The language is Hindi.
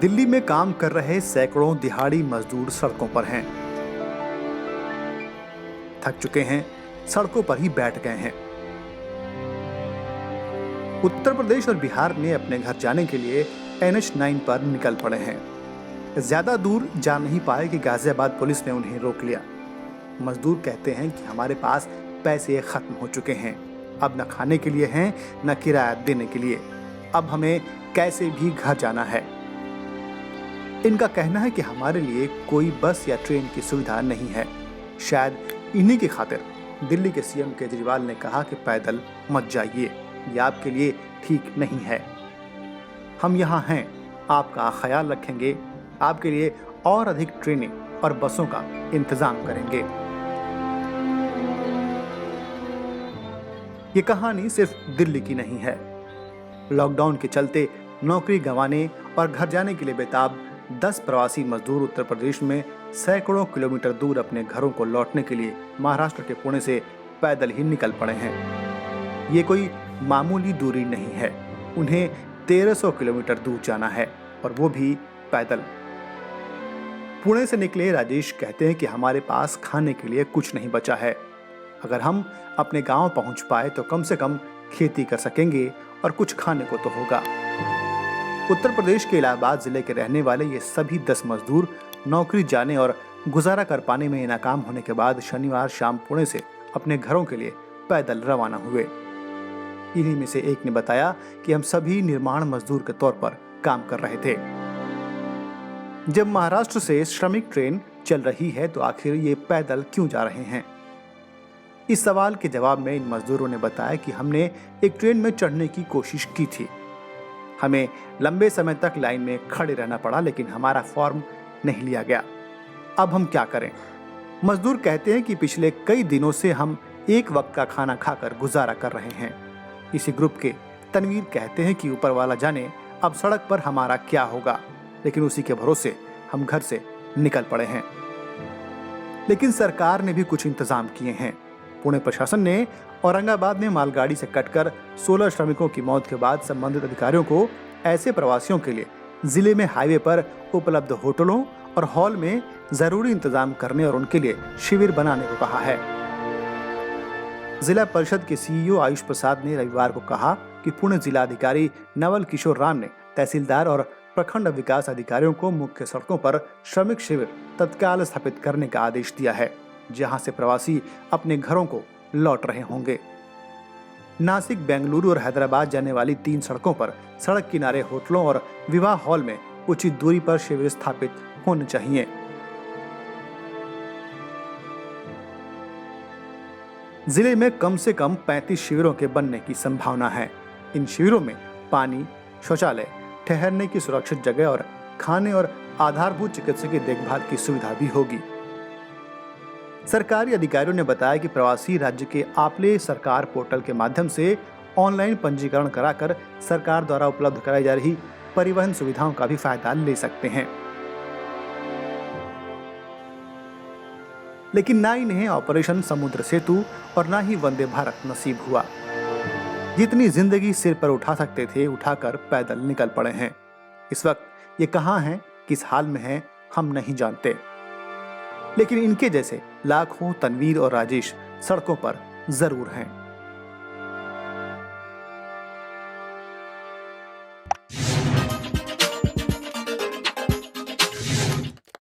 दिल्ली में काम कर रहे सैकड़ों दिहाड़ी मजदूर सड़कों पर हैं। थक चुके हैं, सड़कों पर ही बैठ गए हैं। उत्तर प्रदेश और बिहार में अपने घर जाने के लिए NH9 पर निकल पड़े हैं। ज्यादा दूर जा नहीं पाए कि गाजियाबाद पुलिस ने उन्हें रोक लिया। मजदूर कहते हैं कि हमारे पास पैसे खत्म हो चुके हैं, अब न खाने के लिए हैं न किराया देने के लिए, अब हमें कैसे भी घर जाना है। इनका कहना है कि हमारे लिए कोई बस या ट्रेन की सुविधा नहीं है। शायद इन्हीं की खातिर दिल्ली के CM केजरीवाल ने कहा कि पैदल मत जाइए, ये आपके लिए ठीक नहीं है। हम यहाँ हैं, आपका ख्याल रखेंगे, आपके लिए और अधिक ट्रेनें और बसों का इंतजाम करेंगे। ये कहानी सिर्फ दिल्ली की नहीं है। लॉकडाउन के चलते नौकरी गंवाने और घर जाने के लिए बेताब 10 प्रवासी मजदूर उत्तर प्रदेश में सैकड़ों किलोमीटर दूर अपने घरों को लौटने के लिए महाराष्ट्र के पुणे से पैदल ही निकल पड़े हैं। ये कोई मामूली दूरी नहीं है, उन्हें 1300 किलोमीटर दूर जाना है और वो भी पैदल। पुणे से निकले राजेश कहते हैं कि हमारे पास खाने के लिए कुछ नहीं बचा है। अगर हम अपने गांव पहुंच पाए तो कम से कम खेती कर सकेंगे और कुछ खाने को तो होगा। उत्तर प्रदेश के इलाहाबाद जिले के रहने वाले ये सभी 10 मजदूर नौकरी जाने और गुजारा कर पाने में नाकाम होने के बाद शनिवार शाम पुणे से अपने घरों के लिए पैदल रवाना हुए। इन्हीं में से एक ने बताया कि हम सभी निर्माण मजदूर के तौर पर काम कर रहे थे। जब महाराष्ट्र से श्रमिक ट्रेन चल रही है तो आखिर ये पैदल क्यों जा रहे हैं? इस सवाल के जवाब में इन मजदूरों ने बताया कि हमने एक ट्रेन में चढ़ने की कोशिश की थी। हमें लंबे समय तक लाइन में खड़े रहना पड़ा, लेकिन हमारा फॉर्म नहीं लिया गया। अब हम क्या करें? मजदूर कहते हैं कि पिछले कई दिनों से हम एक वक्त का खाना खाकर गुजारा कर रहे हैं। इसी ग्रुप के तनवीर कहते हैं कि ऊपर वाला जाने अब सड़क पर हमारा क्या होगा, लेकिन उसी के भरोसे हम घर से निकल पड़े हैं। लेकिन सरकार ने भी कुछ इंतजाम किए हैं। पुणे प्रशासन ने औरंगाबाद में मालगाड़ी से कटकर 16 श्रमिकों की मौत के बाद संबंधित अधिकारियों को ऐसे प्रवासियों के लिए जिले में हाईवे पर उपलब्ध होटलों और हॉल में जरूरी इंतजाम करने और उनके लिए शिविर बनाने को कहा है। जिला परिषद के CEO आयुष प्रसाद ने रविवार को कहा कि पुणे जिलाधिकारी नवल किशोर राम ने तहसीलदार और प्रखंड विकास अधिकारियों को मुख्य सड़कों पर श्रमिक शिविर तत्काल स्थापित करने का आदेश दिया है, जहां से प्रवासी अपने घरों को लौट रहे होंगे। नासिक, बेंगलुरु और हैदराबाद जाने वाली 3 सड़कों पर सड़क किनारे होटलों और विवाह हॉल में उचित दूरी पर शिविर स्थापित होने चाहिए। जिले में कम से कम 35 शिविरों के बनने की संभावना है। इन शिविरों में पानी, शौचालय, ठहरने की सुरक्षित जगह और खाने और आधारभूत चिकित्सकीय देखभाल की सुविधा भी होगी। सरकारी अधिकारियों ने बताया कि प्रवासी राज्य के आपले सरकार पोर्टल के माध्यम से ऑनलाइन पंजीकरण कराकर सरकार द्वारा उपलब्ध कराई जा रही परिवहन सुविधाओं का भी फायदा ले सकते हैं। लेकिन ना इन्हें ऑपरेशन समुद्र सेतु और ना ही वंदे भारत नसीब हुआ। जितनी जिंदगी सिर पर उठा सकते थे उठाकर पैदल निकल पड़े हैं। इस वक्त ये कहां हैं, किस हाल में हैं, हम नहीं जानते। लेकिन इनके जैसे लाखों तनवीर और राजेश सड़कों पर जरूर हैं।